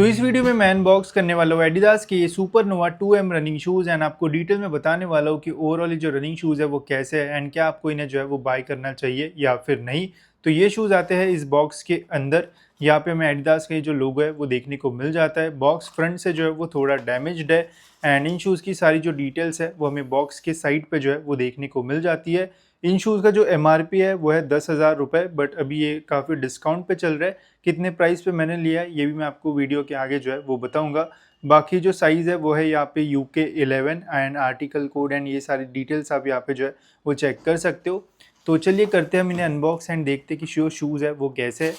तो इस वीडियो में मैं अनबॉक्स करने वाला हूँ एडिडास के ये supernova 2M running shoes and आपको डिटेल में बताने वाला हूँ कि ओवरऑल जो रनिंग शूज़ है वो कैसे है एंड क्या आपको इन्हें जो है वो बाय करना चाहिए या फिर नहीं। तो ये शूज़ आते हैं इस बॉक्स के अंदर। यहाँ पे हमें एडिडास का ये जो लोगो है वो देखने को मिल जाता है। बॉक्स फ्रंट से जो है वो थोड़ा डैमेज्ड है एंड इन शूज़ की सारी जो डिटेल्स है वो हमें बॉक्स के साइड पे जो है वो देखने को मिल जाती है। इन शूज़ का जो MRP है वो है 10,000 रुपये, बट अभी ये काफ़ी डिस्काउंट पे चल रहा है। कितने प्राइस पे मैंने लिया है ये भी मैं आपको वीडियो के आगे जो है वो बताऊंगा। बाकी जो साइज़ है वो है यहाँ पे UK11 and article code and ये सारी डिटेल्स आप यहाँ पे जो है वो चेक कर सकते हो। तो चलिए करते हैं हम इन्हें अनबॉक्स एंड देखते हैं कि जो शूज़ है वो कैसे है।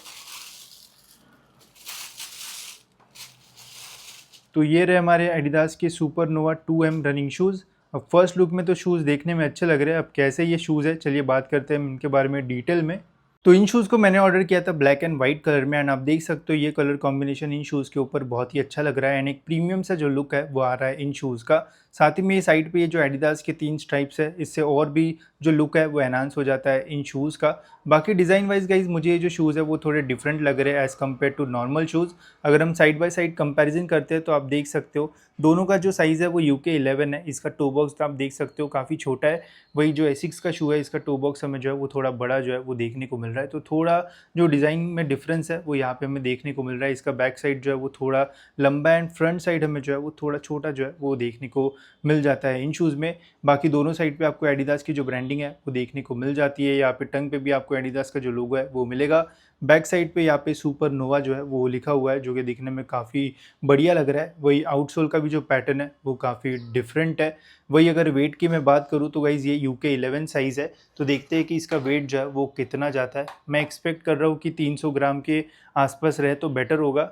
तो ये रहे हमारे एडिडास के सुपरनोवा 2M रनिंग शूज़। अब फर्स्ट लुक में तो शूज़ देखने में अच्छे लग रहे हैं। अब कैसे ये शूज़ है चलिए बात करते हैं इनके बारे में डिटेल में। तो इन शूज़ को मैंने ऑर्डर किया था ब्लैक एंड वाइट कलर में एंड आप देख सकते हो ये कलर कॉम्बिनेशन इन शूज़ के ऊपर बहुत ही अच्छा लग रहा है एंड एक प्रीमियम सा जो लुक है वो आ रहा है इन शूज़ का। साथ ही में ये साइड पे ये जो एडिडास के 3 स्ट्राइप्स है इससे और भी जो लुक है वो एनहांस हो जाता है इन शूज़ का। बाकी डिज़ाइन वाइज गाइज मुझे ये जो शूज़ है वो थोड़े डिफरेंट लग रहे हैं as compare to normal shoes. अगर हम साइड बाय साइड कंपैरिजन करते हैं तो आप देख सकते हो दोनों का जो साइज़ है वो UK11 है। इसका टो बॉक्स आप देख सकते हो काफ़ी छोटा है। वही जो एसिक्स का शू है इसका टो बॉक्स हमें जो है वो थोड़ा बड़ा जो है वो देखने को मिल रहा है। तो थोड़ा जो डिज़ाइन में डिफरेंस है वो यहाँ पे हमें देखने को मिल रहा है। इसका बैक साइड जो है वो थोड़ा लंबा एंड फ्रंट साइड हमें जो है वो थोड़ा छोटा जो है वो देखने को मिल जाता है इन शूज़ में। बाकी दोनों साइड पे आपको एडिडास की जो ब्रांडिंग है वो देखने को मिल जाती है। यहाँ पे टंग पे भी आपको एडिडास का जो लोगो है वो मिलेगा। बैक साइड पे यहाँ पे सुपरनोवा जो है वो लिखा हुआ है जो कि दिखने में काफ़ी बढ़िया लग रहा है। वही आउटसोल का भी जो पैटर्न है वो काफ़ी डिफरेंट है। वही अगर वेट की मैं बात करूँ तो गाइज़ ये UK11 साइज़ है। तो देखते हैं कि इसका वेट जो है वो कितना जाता है। मैं एक्सपेक्ट कर रहा हूँ कि 300 ग्राम के आसपास रहे तो बेटर होगा।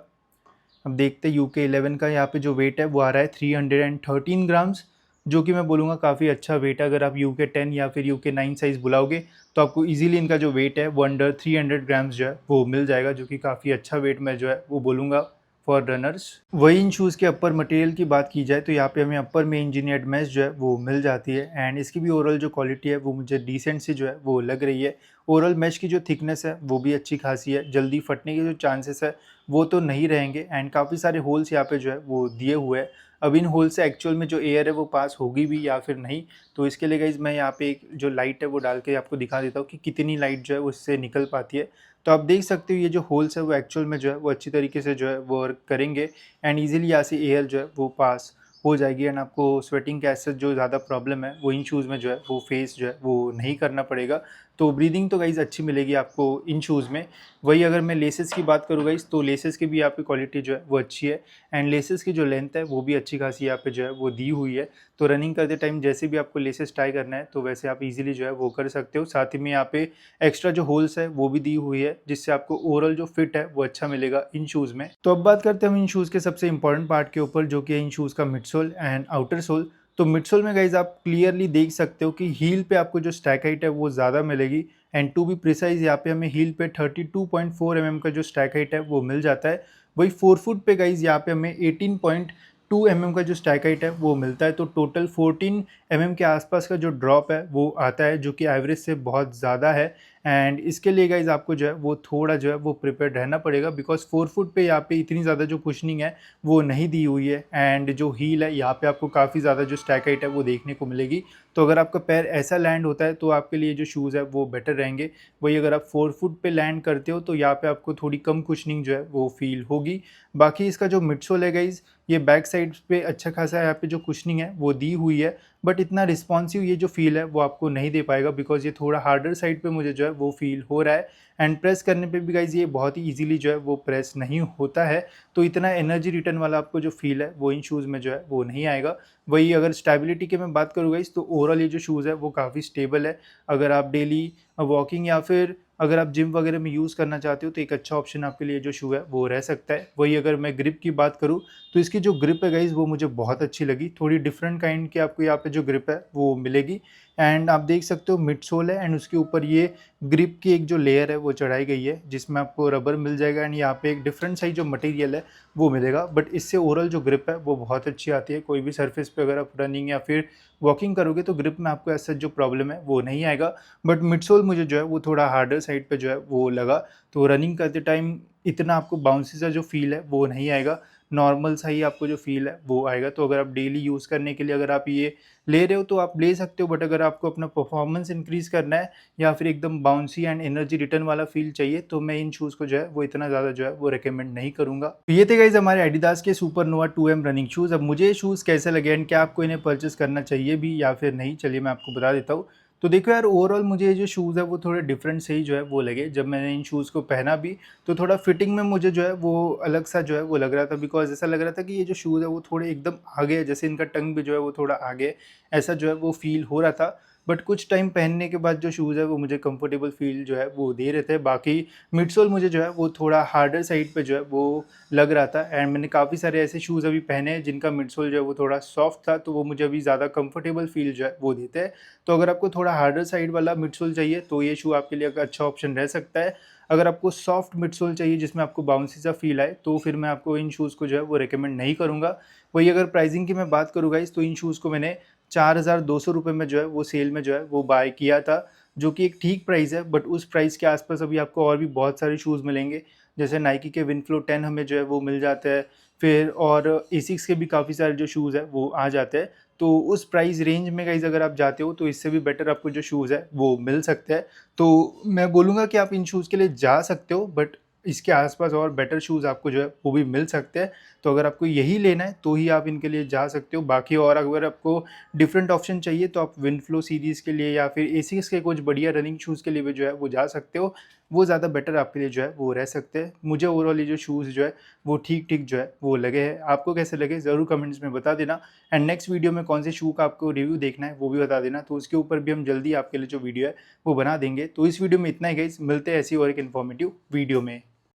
अब देखते हैं UK11 का यहाँ पे जो वेट है वो आ रहा है 313 ग्राम्स, जो कि मैं बोलूँगा काफ़ी अच्छा वेट है। अगर आप UK10 या फिर UK9 साइज़ बुलाओगे तो आपको इजीली इनका जो वेट है वो अंडर 300 ग्राम्स जो है वो मिल जाएगा, जो कि काफ़ी अच्छा वेट मैं जो है वो बोलूँगा फॉर रनर्स। वही इन शूज़ के अपर मटेरियल की बात की जाए तो यहाँ पे हमें अपर में इंजीनियर्ड मैश जो है वो मिल जाती है एंड इसकी भी ओवरऑल जो क्वालिटी है वो मुझे डिसेंट सी जो है वो लग रही है। ओवरऑल मैश की जो थिकनेस है वो भी अच्छी खासी है। जल्दी फटने के जो चांसेस है वो तो नहीं रहेंगे एंड काफ़ी सारे होल्स यहाँ पे जो है वो दिए हुए हैं। अब इन होल से एक्चुअल में जो एयर है वो पास होगी भी या फिर नहीं, तो इसके लिए गाइज मैं यहाँ पे एक जो लाइट है वो डाल के आपको दिखा देता हूँ कि कितनी लाइट जो है उससे निकल पाती है। तो आप देख सकते हो ये जो होल्स है वो एक्चुअल में जो है वो अच्छी तरीके से जो है वो वर्क करेंगे एंड ईजिली यहाँ से एयर जो है वो पास हो जाएगी एंड आपको स्वेटिंग का ऐसा जो ज़्यादा प्रॉब्लम है वो इन शूज़ में जो है वो फेस जो है वो नहीं करना पड़ेगा। तो ब्रीदिंग तो गाइज़ अच्छी मिलेगी आपको इन शूज़ में। वही अगर मैं लेसेस की बात करूँ गाइज़ तो लेसेस की भी यहाँ पे क्वालिटी जो है वो अच्छी है एंड लेसेस की जो लेंथ है वो भी अच्छी खासी यहाँ पे जो है वो दी हुई है। तो रनिंग करते टाइम जैसे भी आपको लेसेस टाई करना है तो वैसे आप इजीली जो है वो कर सकते हो। साथ ही में यहाँ पे एक्स्ट्रा जो होल्स है वो भी दी हुई है जिससे आपको ओवरऑल जो फिट है वो अच्छा मिलेगा इन शूज़ में। तो अब बात करते हैं हम इन शूज़ के सबसे इंपॉर्टेंट पार्ट के ऊपर, जो कि इन शूज़ का मिडसोल एंड आउटर सोल। तो मिडसोल में गाइज आप क्लियरली देख सकते हो कि हील पे आपको जो स्टैक हाइट है वो ज़्यादा मिलेगी एंड टू बी प्रिसाइज यहाँ पे हमें हील पे 32.4 mm का जो स्टैक हाइट है वो मिल जाता है। वही 4 फुट पे गाइज यहाँ पे हमें 18.2 mm का जो स्टैक हाइट है वो मिलता है। तो टोटल 14 mm के आसपास का जो ड्रॉप है वो आता है, जो कि एवरेज से बहुत ज़्यादा है एंड इसके लिए गाइज आपको जो है वो थोड़ा जो है वो प्रिपेयर रहना पड़ेगा बिकॉज 4 फुट पे यहाँ पे इतनी ज़्यादा जो कुशनिंग है वो नहीं दी हुई है एंड जो हील है यहाँ पे आपको काफ़ी ज़्यादा जो स्टैक हाइट है वो देखने को मिलेगी। तो अगर आपका पैर ऐसा लैंड होता है तो आपके लिए जो शूज़ है वो बेटर रहेंगे। वही अगर आप 4 फुट पे लैंड करते हो तो यहाँ पे आपको थोड़ी कम कुशनिंग जो है वो फील होगी। बाकी इसका जो मिडसोल है गाइज ये बैक साइड पे अच्छा खासा यहाँ पे जो कुशनिंग है वो दी हुई है, बट इतना रिस्पॉन्सिव ये जो फील है वो आपको नहीं दे पाएगा बिकॉज ये थोड़ा हार्डर साइड पे मुझे जो है वो फील हो रहा है एंड प्रेस करने पे भी गाइज ये बहुत ही इजीली जो है वो प्रेस नहीं होता है। तो इतना एनर्जी रिटर्न वाला आपको जो फील है वो इन शूज़ में जो है वो नहीं आएगा। वही अगर स्टेबिलिटी की मैं बात करूँ गाइज तो ओवरऑल ये जो शूज़ है वो काफ़ी स्टेबल है। अगर आप डेली वॉकिंग या फिर अगर आप जिम वगैरह में यूज़ करना चाहते हो तो एक अच्छा ऑप्शन आपके लिए जो शू है वो रह सकता है। वही अगर मैं ग्रिप की बात करूँ तो इसकी जो ग्रिप है गाइज वो मुझे बहुत अच्छी लगी। थोड़ी डिफरेंट काइंड की आपको यहाँ पे जो ग्रिप है वो मिलेगी एंड आप देख सकते हो मिडसोल है एंड उसके ऊपर ये ग्रिप की एक जो लेयर है वो चढ़ाई गई है जिसमें आपको रबर मिल जाएगा एंड यहाँ पे एक डिफरेंट साइज जो मटेरियल है वो मिलेगा। बट इससे ओवरऑल जो ग्रिप है वो बहुत अच्छी आती है। कोई भी सरफेस पे अगर आप रनिंग या फिर वॉकिंग करोगे तो ग्रिप में आपको ऐसा जो प्रॉब्लम है वो नहीं आएगा। बट मिडसोल मुझे जो है वो थोड़ा हार्डर साइड पे जो है वो लगा, तो रनिंग करते टाइम इतना आपको बाउंसी सा जो फील है वो नहीं आएगा। नॉर्मल सा ही आपको जो फ़ील है वो आएगा। तो अगर आप डेली यूज़ करने के लिए अगर आप ये ले रहे हो तो आप ले सकते हो, बट अगर आपको अपना परफॉर्मेंस इंक्रीज़ करना है या फिर एकदम बाउंसी एंड एनर्जी रिटर्न वाला फ़ील चाहिए तो मैं इन शूज़ को जो है वो इतना ज़्यादा जो है वो रिकमेंड नहीं करूँगा। तो ये थे गाइज़ हमारे एडिडास के सुपरनोवा 2M रनिंग शूज़। अब मुझे ये शूज़ कैसे लगे एंड क्या आपको इन्हें परचेज़ करना चाहिए भी या फिर नहीं, चलिए मैं आपको बता देता हूँ। तो देखो यार, ओवरऑल मुझे ये जो शूज़ है वो थोड़े डिफरेंट से ही जो है वो लगे। जब मैंने इन शूज़ को पहना भी तो थोड़ा फिटिंग में मुझे जो है वो अलग सा जो है वो लग रहा था, बिकॉज़ ऐसा लग रहा था कि ये जो शूज़ है वो थोड़े एकदम आगे है, जैसे इनका टंग भी जो है वो थोड़ा आगे है, ऐसा जो है वो फ़ील हो रहा था। बट कुछ टाइम पहनने के बाद जो शूज़ है वो मुझे कंफर्टेबल फ़ील जो है वो दे रहे थे। बाकी मिडसोल मुझे जो है वो थोड़ा हार्डर साइड पे जो है वो लग रहा था, एंड मैंने काफ़ी सारे ऐसे शूज़ अभी पहने हैं जिनका मिडसोल जो है वो थोड़ा सॉफ्ट था, तो वो मुझे अभी ज़्यादा कंफर्टेबल फ़ील जो है वो देते हैं। तो अगर आपको थोड़ा हार्डर साइड वाला मिडसोल चाहिए तो ये शू आपके लिए एक अच्छा ऑप्शन रह सकता है। अगर आपको सॉफ्ट मिडसोल चाहिए जिसमें आपको बाउंसी सा फ़ील आए तो फिर मैं आपको इन शूज़ को जो है वो रिकमेंड नहीं करूँगा। वही अगर प्राइसिंग की मैं बात करूँ गाइस, तो इन शूज़ को मैंने 4200 रुपये में जो है वो सेल में जो है वो बाय किया था, जो कि एक ठीक प्राइस है। बट उस प्राइस के आसपास अभी आपको और भी बहुत सारे शूज़ मिलेंगे, जैसे नाइकी के विनफ्लो 10 हमें जो है वो मिल जाते हैं, फिर और एसिक्स के भी काफ़ी सारे जो शूज़ है वो आ जाते हैं। तो उस प्राइस रेंज में गाइस अगर आप जाते हो तो इससे भी बेटर आपको जो शूज़ है वो मिल सकते हैं। तो मैं बोलूँगा कि आप इन शूज़ के लिए जा सकते हो, बट इसके आसपास और बेटर शूज़ आपको जो है वो भी मिल सकते हैं। तो अगर आपको यही लेना है तो ही आप इनके लिए जा सकते हो। बाकी और अगर आपको डिफरेंट ऑप्शन चाहिए तो आप विनफ्लो सीरीज़ के लिए या फिर एसिक्स के कुछ बढ़िया रनिंग शूज़ के लिए भी जो है वो जा सकते हो। वो ज़्यादा बेटर आपके लिए जो है वो रह सकते हैं। मुझे ओवरऑल ये जो शूज़ जो है वो ठीक-ठीक जो है वो लगे हैं। आपको कैसे लगे ज़रूर कमेंट्स में बता देना, एंड नेक्स्ट वीडियो में कौन से शू का आपको रिव्यू देखना है वो भी बता देना। तो उसके ऊपर भी हम जल्दी आपके लिए जो वीडियो है वो बना देंगे। तो इस वीडियो में इतना ही गाइस, मिलते हैं ऐसी और एक इन्फॉर्मेटिव वीडियो में।